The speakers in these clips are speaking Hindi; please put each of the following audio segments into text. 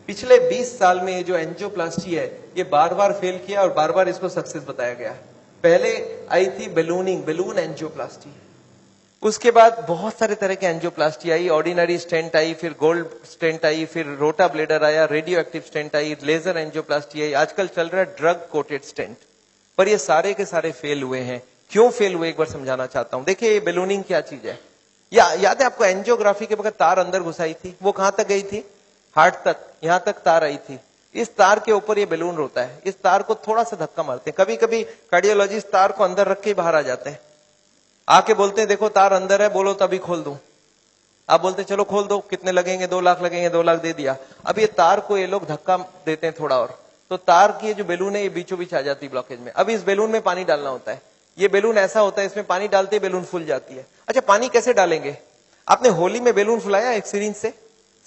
पिछले 20 साल में ये जो एंजियोप्लास्टी है ये बार बार फेल किया और बार बार इसको सक्सेस बताया गया। पहले आई थी बेलूनिंग, बेलून एंजियोप्लास्टी। उसके बाद बहुत सारे तरह के एंजियोप्लास्टी आई, ऑर्डिनरी स्टेंट आई, फिर गोल्ड स्टेंट आई, फिर रोटा ब्लेडर आया, रेडियो एक्टिव स्टेंट आई, लेजर एंजियोप्लास्टी आई, आजकल चल रहा है ड्रग कोटेड स्टेंट। पर ये सारे के सारे फेल हुए हैं। क्यों फेल हुए एक बार समझाना चाहता हूं। देखिए ये बेलूनिंग क्या चीज है, याद है आपको एंजियोग्राफी के वक्त तार अंदर घुसाई थी, वो कहां तक गई थी, हार्ट तक, यहां तक तार आई थी। इस तार के ऊपर ये बेलून होता है, इस तार को थोड़ा सा धक्का मारते हैं। कभी कभी कार्डियोलॉजिस्ट तार को अंदर रख के बाहर आ जाते हैं, आके बोलते हैं देखो तार अंदर है, बोलो तभी खोल दूं। आप बोलते चलो खोल दो, कितने लगेंगे, 2 लाख लगेंगे, 2 लाख दे दिया। अब ये तार को ये लोग धक्का देते हैं थोड़ा और, तो तार की जो बेलून है ये बीचों बीच आ जाती है ब्लॉकेज में। अब इस बेलून में पानी डालना होता है। ये बेलून ऐसा होता है, इसमें पानी डालते ही बेलून फूल जाती है। अच्छा पानी कैसे डालेंगे, आपने होली में बेलून फुलाया एक सिरिंज से,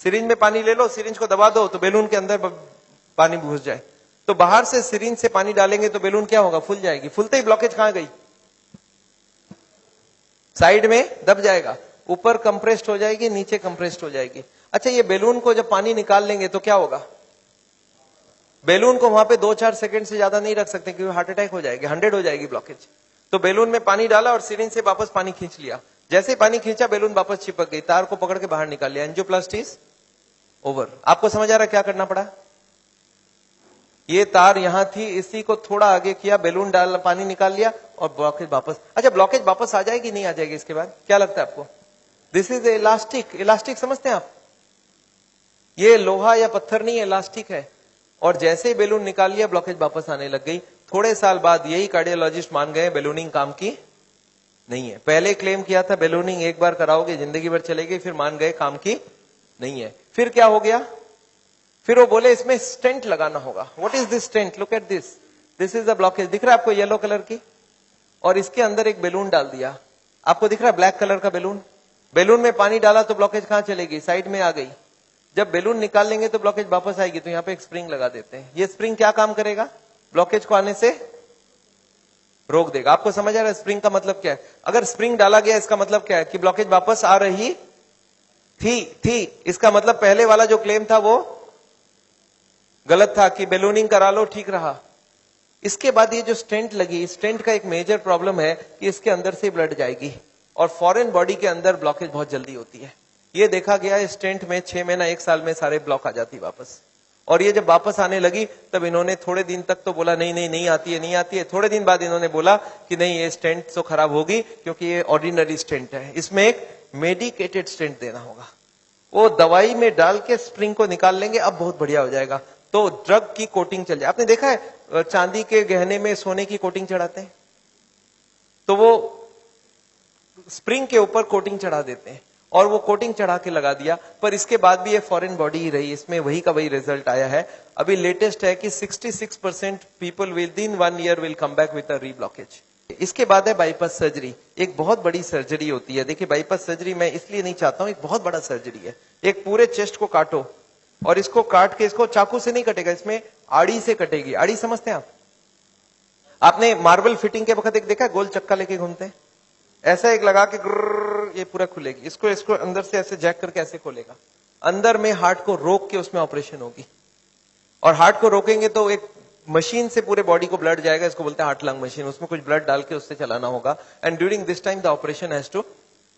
सिरिंज में पानी ले लो, सिरिंज को दबा दो तो बेलून के अंदर पानी घुस जाए। तो बाहर से सिरिंज से पानी डालेंगे तो बेलून क्या होगा, फूल जाएगी। फूलते ही ब्लॉकेज कहां गई, साइड में दब जाएगा, ऊपर कंप्रेस्ड हो जाएगी, नीचे कंप्रेस्ड हो जाएगी। अच्छा ये बेलून को जब पानी निकाल लेंगे तो क्या होगा, बेलून को वहां पे 2-4 सेकंड से ज्यादा नहीं रख सकते क्योंकि हार्ट अटैक हो जाएगी, 100 हो जाएगी ब्लॉकेज। तो बेलून में पानी डाला और सिरिंज से वापस पानी खींच लिया, जैसे ही पानी खींचा बेलून वापस चिपक गई, तार को पकड़ के बाहर निकाल लिया, एंजियोप्लास्टी इज ओवर। आपको समझ आ रहा है क्या करना पड़ा, ये तार यहां थी, इसी को थोड़ा आगे किया, बेलून डाल, पानी निकाल लिया और ब्लॉकेज वापस। अच्छा ब्लॉकेज वापस आ जाएगी नहीं आ जाएगी इसके बाद, क्या लगता है आपको, दिस इज इलास्टिक। इलास्टिक समझते हैं आप, ये लोहा या पत्थर नहीं, इलास्टिक है। और जैसे ही बेलून निकाल लिया ब्लॉकेज वापस आने लग गई। थोड़े साल बाद यही कार्डियोलॉजिस्ट मान गए बेलूनिंग काम की नहीं है। पहले क्लेम किया था बेलूनिंग एक बार कराओगे जिंदगी भर चलेगी, फिर मान गए काम की नहीं है। फिर क्या हो गया, फिर वो बोले इसमें स्टेंट लगाना होगा। What is this stent, look at this, this is the blockage, दिख रहा है आपको येलो कलर की, और इसके अंदर एक बेलून डाल दिया, आपको दिख रहा है ब्लैक कलर का बेलून। बेलून में पानी डाला तो ब्लॉकेज कहां चलेगी, साइड में आ गई। जब बेलून निकाल लेंगे तो ब्लॉकेज वापस आएगी, तो यहाँ पे एक स्प्रिंग लगा देते हैं। ये स्प्रिंग क्या काम करेगा, ब्लॉकेज को आने से रोक देगा। आपको समझ आ रहा है स्प्रिंग का मतलब क्या है, अगर स्प्रिंग डाला गया इसका मतलब क्या है कि ब्लॉकेज वापस आ रही थी। इसका मतलब पहले वाला जो क्लेम था वो गलत था कि बेलूनिंग करा लो ठीक रहा। इसके बाद ये जो स्टेंट लगी, स्टेंट का एक मेजर प्रॉब्लम है कि इसके अंदर से ब्लड जाएगी और फॉरेन बॉडी के अंदर ब्लॉकेज बहुत जल्दी होती है। ये देखा गया स्टेंट में 6 महीना 1 साल में सारे ब्लॉक आ जाती वापस। और ये जब वापस आने लगी तब इन्होंने थोड़े दिन तक तो बोला नहीं आती है, नहीं आती है। थोड़े दिन बाद इन्होंने बोला कि नहीं ये स्टेंट तो खराब होगी क्योंकि ये ऑर्डिनरी स्टेंट है, इसमें एक मेडिकेटेड स्टेंट देना होगा। वो दवाई में डाल के स्प्रिंग को निकाल लेंगे, अब बहुत बढ़िया हो जाएगा। तो ड्रग की कोटिंग चल जाए। आपने देखा है चांदी के गहने में सोने की कोटिंग चढ़ाते हैं, तो वो स्प्रिंग के ऊपर कोटिंग चढ़ा देते हैं और वो कोटिंग चढ़ा के लगा दिया। पर इसके बाद भी ये फॉरेन बॉडी ही रही, इसमें वही का वही रिजल्ट आया है। अभी लेटेस्ट है कि 66% people with in 1 year will come back with a reblockage. इसके बाद है बाईपास सर्जरी, एक बहुत बड़ी सर्जरी होती है। देखिए बाईपास सर्जरी मैं इसलिए नहीं चाहता हूं, एक बहुत बड़ा सर्जरी है। एक पूरे चेस्ट को काटो और इसको काट के, इसको चाकू से नहीं कटेगा, इसमें आड़ी से कटेगी। आड़ी समझते हैं आप, आपने मार्बल फिटिंग के वक्त एक देखा गोल चक्का लेके घूमते हैं, ऐसा एक लगा के ये पूरा खुलेगी। इसको अंदर से ऐसे जैक करके ऐसे खोलेगा, अंदर में हार्ट को रोक के उसमें ऑपरेशन होगी। और हार्ट को रोकेंगे तो एक मशीन से पूरे बॉडी को ब्लड जाएगा, इसको बोलते हैं हार्ट लंग मशीन। उसमें कुछ ब्लड डाल के उससे चलाना होगा and during this time the operation has to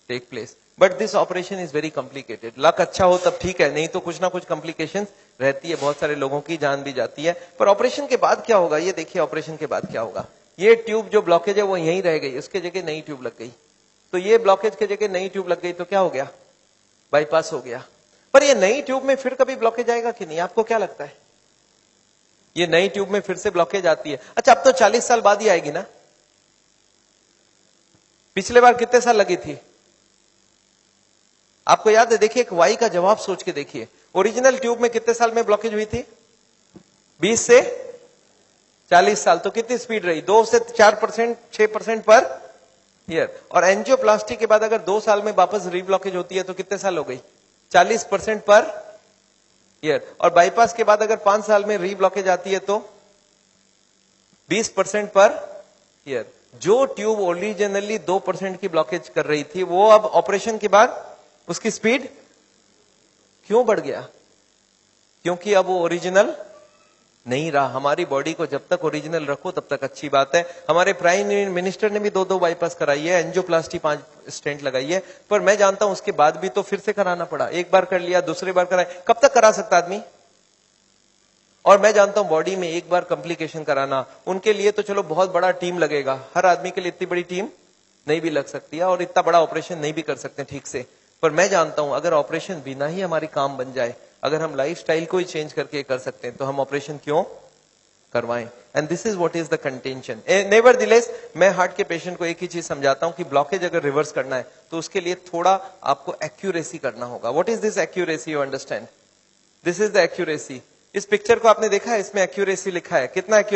take place. But this operation is very complicated. Luck अच्छा हो तब ठीक है, नहीं तो कुछ ना कुछ कॉम्प्लिकेशंस रहती है, बहुत सारे लोगों की जान भी जाती है। पर ऑपरेशन के बाद क्या होगा, ये देखिए ऑपरेशन के बाद क्या होगा। ये ट्यूब जो ब्लॉकेज है वो यहीं रह गई, उसके जगह नई ट्यूब लग गई। तो ये ब्लॉकेज के जगह नई ट्यूब लग गई तो क्या हो गया, बाईपास हो गया। पर ये नई ट्यूब में फिर कभी ब्लॉकेज आएगा कि नहीं, आपको क्या लगता है, ये नई ट्यूब में फिर से ब्लॉकेज आती है? अच्छा अब तो 40 साल बाद ही आएगी ना, पिछले बार कितने साल लगी थी आपको याद है? देखिए एक वाई का जवाब सोच के देखिए, ओरिजिनल ट्यूब में कितने साल में ब्लॉकेज हुई थी, 20 से 40 साल। तो कितनी स्पीड रही, 2 से 4%, 6% पर ईयर। और एंजियोप्लास्टी के बाद अगर 2 साल में वापस रीब्लॉकेज होती है तो कितने साल हो गई, 40% पर ईयर। और बाईपास के बाद अगर 5 साल में रीब्लॉकेज आती है तो 20% पर ईयर। जो ट्यूब ओरिजिनली 2% की ब्लॉकेज कर रही थी वो अब ऑपरेशन के बाद उसकी स्पीड क्यों बढ़ गया, क्योंकि अब वो ओरिजिनल नहीं रहा। हमारी बॉडी को जब तक ओरिजिनल रखो तब तक अच्छी बात है। हमारे प्राइम मिनिस्टर ने भी 2-2 बाईपास कराई है, एंजियोप्लास्टी 5 स्टेंट लगाई है, पर मैं जानता हूं उसके बाद भी तो फिर से कराना पड़ा। एक बार कर लिया, दूसरी बार कराए, कब तक करा सकता आदमी? और मैं जानता हूं बॉडी में एक बार कॉम्प्लिकेशन कराना, उनके लिए तो चलो बहुत बड़ा टीम लगेगा, हर आदमी के लिए इतनी बड़ी टीम नहीं भी लग सकती है, और इतना बड़ा ऑपरेशन नहीं भी कर सकते ठीक से। पर मैं जानता हूं अगर ऑपरेशन बिना ही हमारी काम बन जाए, अगर हम लाइफस्टाइल को ही चेंज करके कर सकते हैं, तो हम ऑपरेशन क्यों करवाएं? And this is what is the contention. Nevertheless मैं हार्ट के पेशेंट को एक ही चीज समझाता हूं कि ब्लॉकेज अगर रिवर्स करना है तो उसके लिए थोड़ा आपको एक्यूरेसी करना होगा। What is this accuracy? You understand? This is the accuracy. इस पिक्चर को आपने देखा है, इसमें एक्यूरेसी लिखा है, कितना